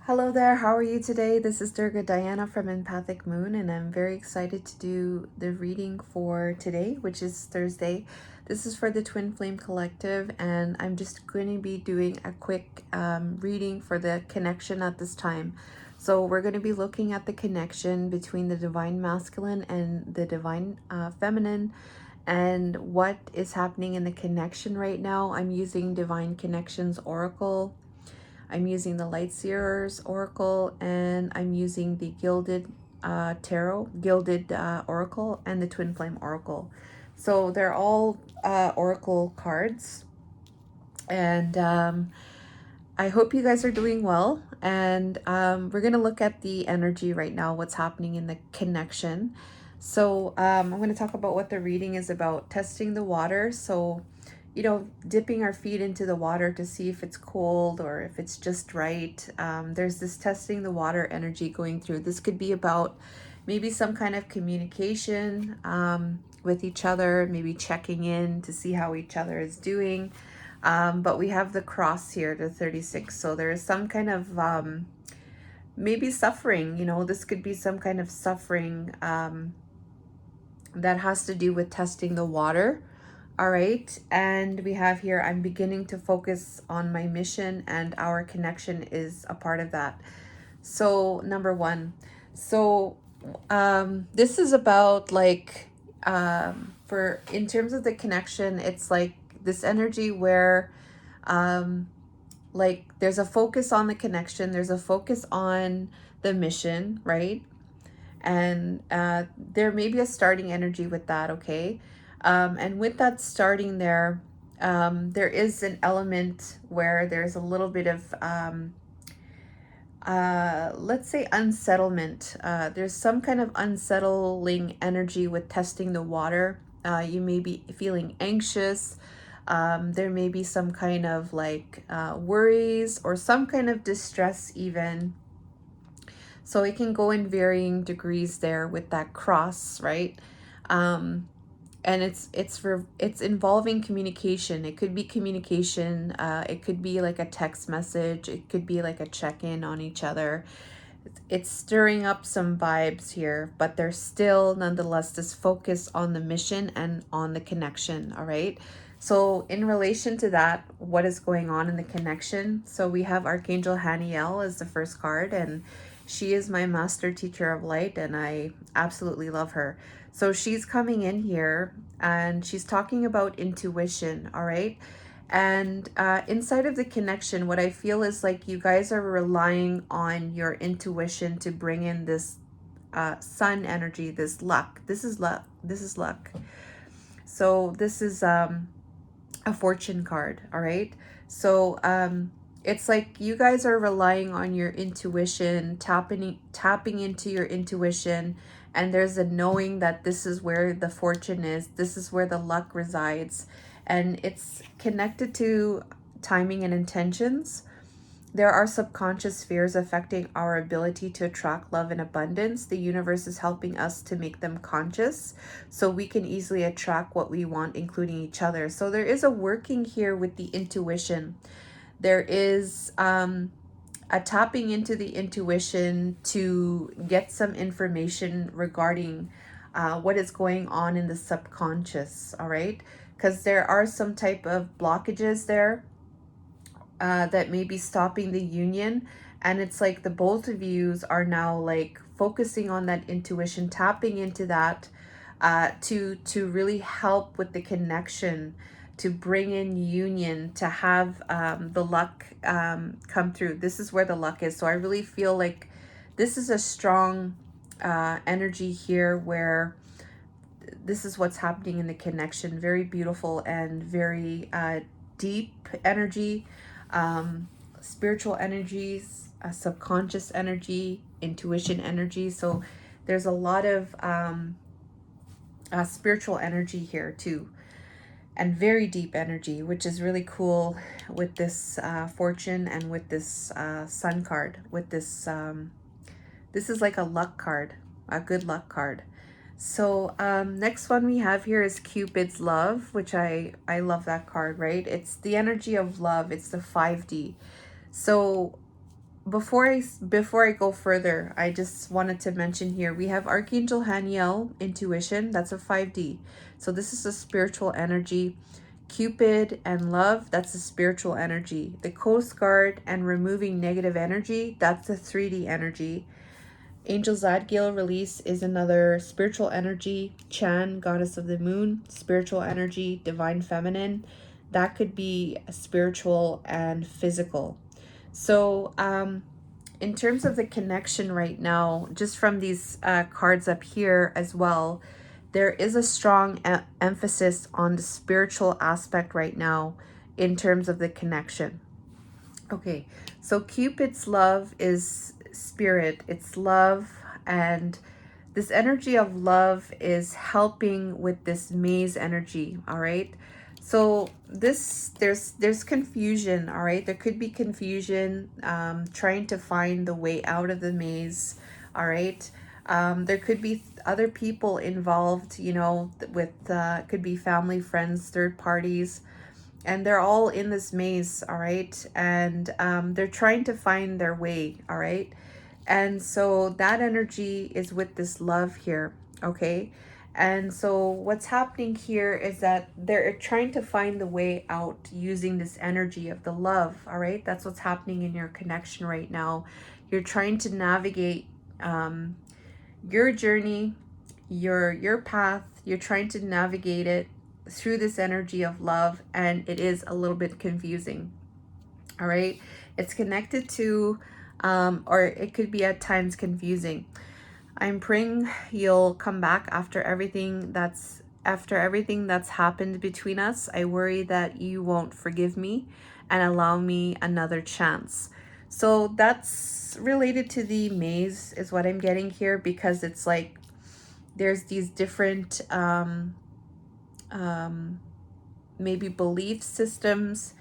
Hello there, how are you today? This is Durga Diana from Empathic Moon, and I'm very excited to do the reading for today, which is Thursday. This is for the Twin Flame Collective, and I'm just going to be doing a quick reading for the connection at this time. So we're going to be looking at the connection between the Divine Masculine and the Divine Feminine, and what is happening in the connection right now. I'm using Divine Connections Oracle. I'm using the Light Seer's Oracle, and I'm using the Gilded Oracle, and the Twin Flame Oracle. So they're all Oracle cards, and I hope you guys are doing well. And we're going to look at the energy right now, what's happening in the connection. So I'm going to talk about what the reading is about, testing the water. So, dipping our feet into the water to see if it's cold or if it's just right. There's this testing the water energy going through. This could be about maybe some kind of communication with each other, maybe checking in to see how each other is doing. But we have the cross here, the 36. So there is some kind of maybe suffering. This could be some kind of suffering that has to do with testing the water. All right. And we have here, I'm beginning to focus on my mission, and our connection is a part of that. So, number one. So, this is about for in terms of the connection, it's like this energy where there's a focus on the connection, there's a focus on the mission, right? And there may be a starting energy with that, okay? And with that starting there is an element where there's a little bit of let's say unsettlement. There's some kind of unsettling energy with testing the water. You may be feeling anxious. There may be some kind of worries or some kind of distress even. So it can go in varying degrees there with that cross, right? And it's involving communication. It could be communication. It could be like a text message. It could be like a check-in on each other. It's stirring up some vibes here, but there's still nonetheless this focus on the mission and on the connection. All right. So in relation to that, what is going on in the connection? So we have Archangel Haniel as the first card, and she is my master teacher of light, and I absolutely love her. So she's coming in here and she's talking about intuition. All right. And inside of the connection, what I feel is like you guys are relying on your intuition to bring in this sun energy, this luck. This is luck. This is luck. So this is a fortune card. All right. So it's like you guys are relying on your intuition, tapping into your intuition. And there's a knowing that this is where the fortune is. This is where the luck resides. And it's connected to timing and intentions. There are subconscious fears affecting our ability to attract love and abundance. The universe is helping us to make them conscious so we can easily attract what we want, including each other. So there is a working here with the intuition. There is a tapping into the intuition to get some information regarding what is going on in the subconscious, all right? Because there are some type of blockages there that may be stopping the union. And it's like the both of yous are now like focusing on that intuition, tapping into that to really help with the connection, to bring in union, to have the luck come through. This is where the luck is. So I really feel like this is a strong energy here where this is what's happening in the connection. Very beautiful and very deep energy, spiritual energies, subconscious energy, intuition energy. So there's a lot of spiritual energy here too, and very deep energy, which is really cool with this fortune and with this sun card. With this, this is like a luck card, a good luck card. So next one we have here is Cupid's Love, which I love that card, right? It's the energy of love. It's the 5D. So before I go further, I just wanted to mention here we have Archangel Haniel, intuition. That's a 5D. So this is a spiritual energy. Cupid and love, that's a spiritual energy. The Coast Guard and removing negative energy, that's a 3D energy. Angel Zadkiel release is another spiritual energy. Chan, goddess of the moon, spiritual energy, divine feminine. That could be spiritual and physical. So, in terms of the connection right now, just from these cards up here as well, there is a strong emphasis on the spiritual aspect right now in terms of the connection. Okay, so Cupid's love is spirit, it's love, and this energy of love is helping with this maze energy, all right? So this there's confusion, all right? There could be confusion trying to find the way out of the maze, all right? There could be other people involved, you know, with could be family, friends, third parties, and they're all in this maze, all right? And they're trying to find their way, all right? And so that energy is with this love here, okay? And so what's happening here is that they're trying to find the way out using this energy of the love, all right? That's what's happening in your connection right now. You're trying to navigate your journey, your path. You're trying to navigate it through this energy of love, and it is a little bit confusing, all right? It's connected to or it could be at times confusing. I'm praying you'll come back after everything that's happened between us. I worry that you won't forgive me and allow me another chance. So that's related to the maze is what I'm getting here, because it's like there's these different maybe belief systems.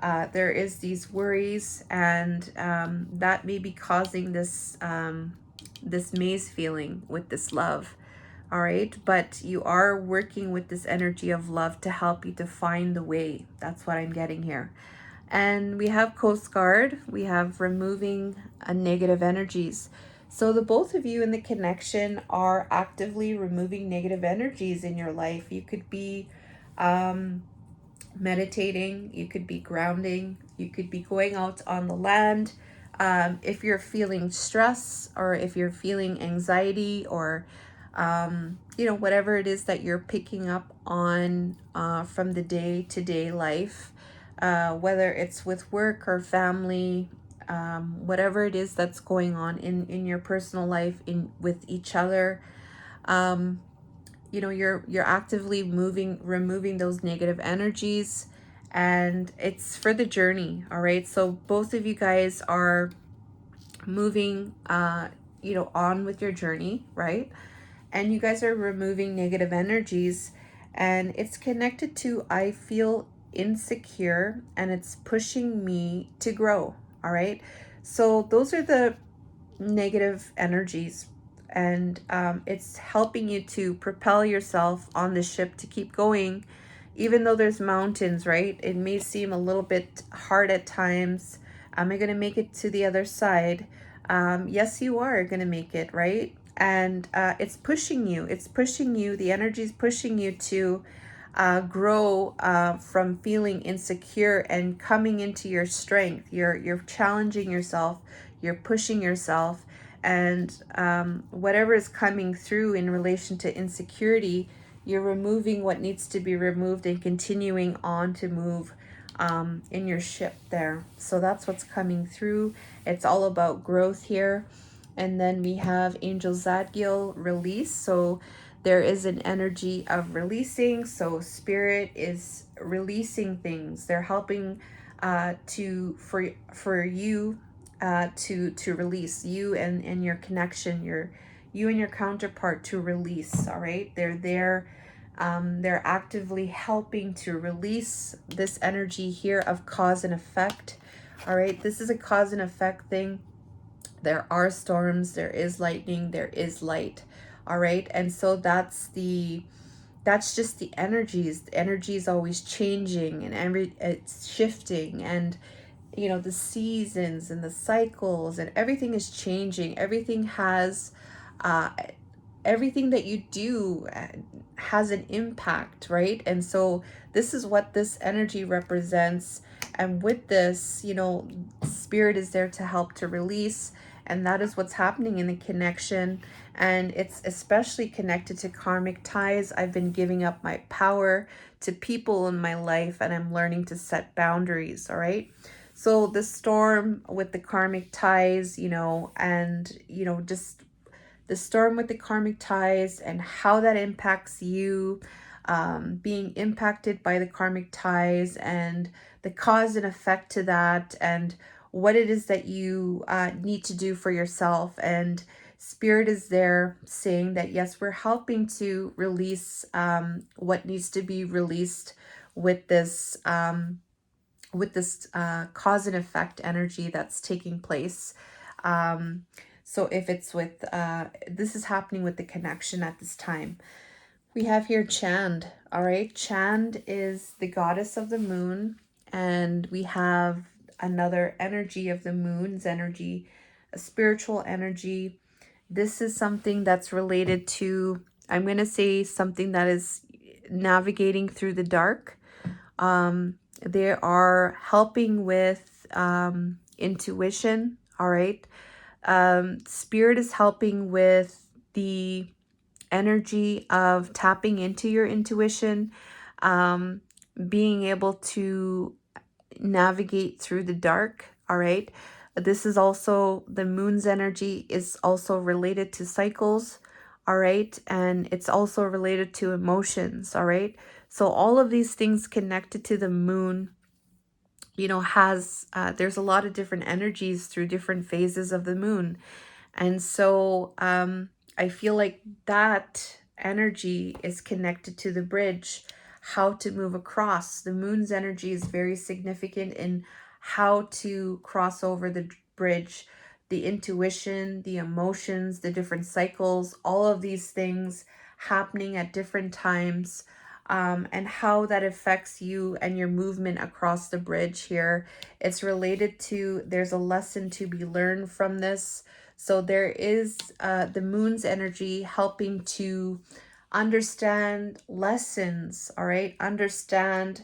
There is these worries, and that may be causing this this maze feeling with this love, all right? But you are working with this energy of love to help you to find the way. That's what I'm getting here. And we have Coast Guard, we have removing negative energies. So the both of you in the connection are actively removing negative energies in your life. You could be meditating, you could be grounding, you could be going out on the land. If you're feeling stress, or if you're feeling anxiety, or you know, whatever it is that you're picking up on from the day-to-day life, whether it's with work or family, whatever it is that's going on in your personal life, in with each other, you know, you're actively removing those negative energies, and it's for the journey, all right? So both of you guys are moving you know, on with your journey, right? And you guys are removing negative energies, and it's connected to I feel insecure and it's pushing me to grow, all right? So those are the negative energies, and it's helping you to propel yourself on the ship to keep going, even though there's mountains, right? It may seem a little bit hard at times. Am I going to make it to the other side? Yes, you are going to make it, right? And it's pushing you. It's pushing you. The energy is pushing you to grow from feeling insecure and coming into your strength. You're challenging yourself. You're pushing yourself, and whatever is coming through in relation to insecurity, you're removing what needs to be removed and continuing on to move in your ship there. So that's what's coming through. It's all about growth here. And then we have Angel Zadkiel release. So there is an energy of releasing. So spirit is releasing things. They're helping for you to release you and your connection, you and your counterpart to release. All right, they're there. They're actively helping to release this energy here of cause and effect. All right, this is a cause and effect thing. There are storms, there is lightning, there is light. All right, and so that's just the energy is always changing, and it's shifting, and you know, the seasons and the cycles, and everything is changing. Everything has everything that you do has an impact, right? And so this is what this energy represents. And with this, you know, spirit is there to help to release. And that is what's happening in the connection. And it's especially connected to karmic ties. I've been giving up my power to people in my life, and I'm learning to set boundaries. All right. So the storm with the karmic ties, you know, and, you know, just the storm with the karmic ties and how that impacts you, being impacted by the karmic ties, and the cause and effect to that, and what it is that you need to do for yourself. And spirit is there saying that yes, we're helping to release what needs to be released with this cause and effect energy that's taking place. Um, so if it's with, this is happening with the connection at this time. We have here Chand. All right. Chand is the goddess of the moon. And we have another energy of the moon's energy, a spiritual energy. This is something that's related to, I'm going to say, something that is navigating through the dark. They are helping with intuition. All right. Spirit is helping with the energy of tapping into your intuition, um, being able to navigate through the dark. All right. This is also the moon's energy is also related to cycles. All right. And it's also related to emotions. All right. So all of these things connected to the moon, you know, has there's a lot of different energies through different phases of the moon. And so I feel like that energy is connected to the bridge, how to move across. The moon's energy is very significant in how to cross over the bridge, the intuition, the emotions, the different cycles, all of these things happening at different times, and how that affects you and your movement across the bridge here. It's related to, there's a lesson to be learned from this. So there is the moon's energy helping to understand lessons, all right? Understand,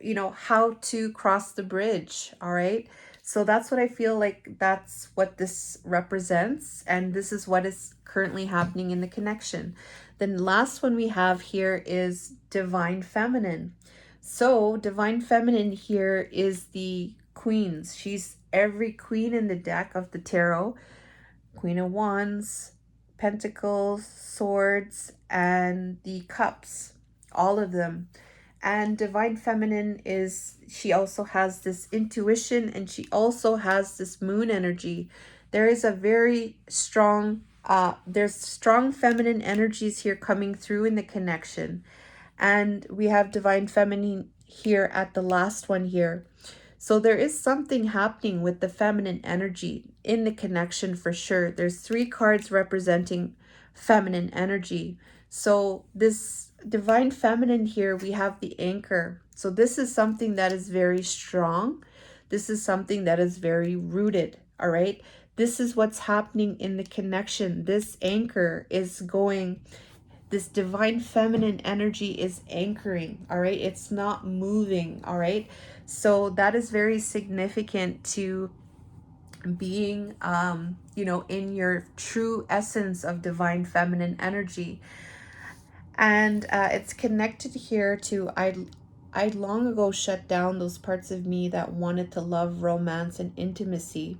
you know, how to cross the bridge, all right? So that's what I feel like, that's what this represents. And this is what is currently happening in the connection. The last one we have here is Divine Feminine. So Divine Feminine here is the queens. She's every queen in the deck of the tarot. Queen of Wands, Pentacles, Swords, and the Cups. All of them. And Divine Feminine is, she also has this intuition, and she also has this moon energy. There is a very strong, there's strong feminine energies here coming through in the connection. And we have Divine Feminine here at the last one here. So there is something happening with the feminine energy in the connection for sure. There's 3 cards representing feminine energy. So this divine feminine here, we have the anchor. So this is something that is very strong. This is something that is very rooted. All right. This is what's happening in the connection. This anchor is going, this divine feminine energy is anchoring. All right. It's not moving. All right. So that is very significant to being, you know, in your true essence of divine feminine energy. And it's connected here to, I long ago shut down those parts of me that wanted to love, romance, and intimacy,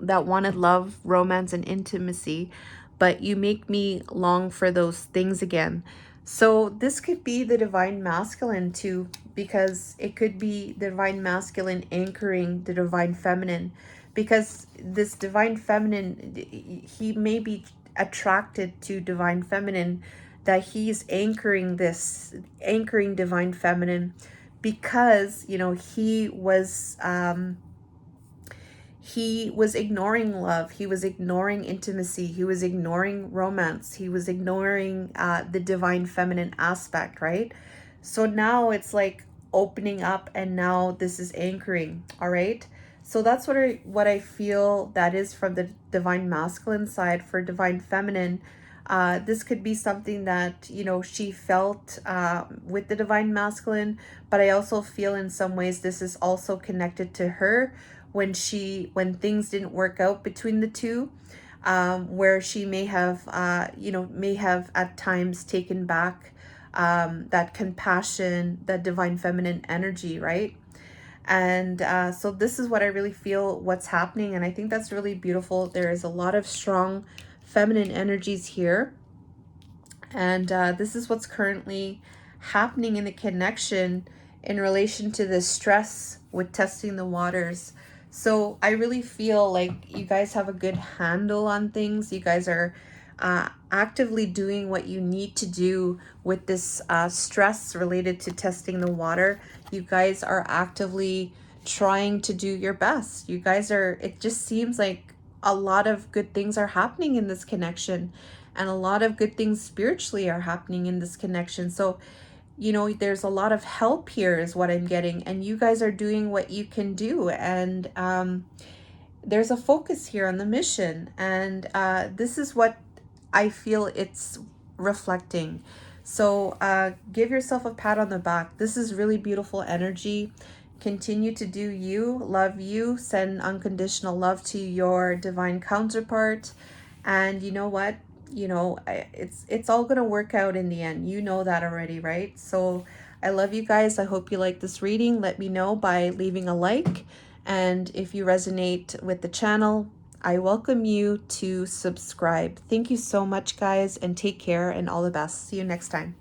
that wanted love, romance, and intimacy, but you make me long for those things again. So this could be the divine masculine too, because it could be the divine masculine anchoring the divine feminine, because this divine feminine, he may be attracted to divine feminine, that he's anchoring this, anchoring divine feminine, because, you know, he was ignoring love. He was ignoring intimacy. He was ignoring romance. He was ignoring the divine feminine aspect, right? So now it's like opening up, and now this is anchoring. All right. So that's what I feel that is from the divine masculine side. For divine feminine, this could be something that, you know, she felt with the divine masculine, but I also feel in some ways this is also connected to her when things didn't work out between the two, where she may have, may have at times taken back that compassion, that divine feminine energy, right? And so this is what I really feel what's happening. And I think that's really beautiful. There is a lot of strong feminine energies here. And this is what's currently happening in the connection in relation to the stress with testing the waters. So I really feel like you guys have a good handle on things. You guys are actively doing what you need to do with this stress related to testing the water. You guys are actively trying to do your best. You guys are, it just seems like a lot of good things are happening in this connection, and a lot of good things spiritually are happening in this connection. So, you know, there's a lot of help here is what I'm getting, and you guys are doing what you can do. And there's a focus here on the mission, and this is what I feel it's reflecting. So give yourself a pat on the back. This is really beautiful energy. Continue to do you, love you, send unconditional love to your divine counterpart. And you know what? You know, it's all going to work out in the end. You know that already, right? So I love you guys. I hope you like this reading. Let me know by leaving a like. And if you resonate with the channel, I welcome you to subscribe. Thank you so much, guys, and take care and all the best. See you next time.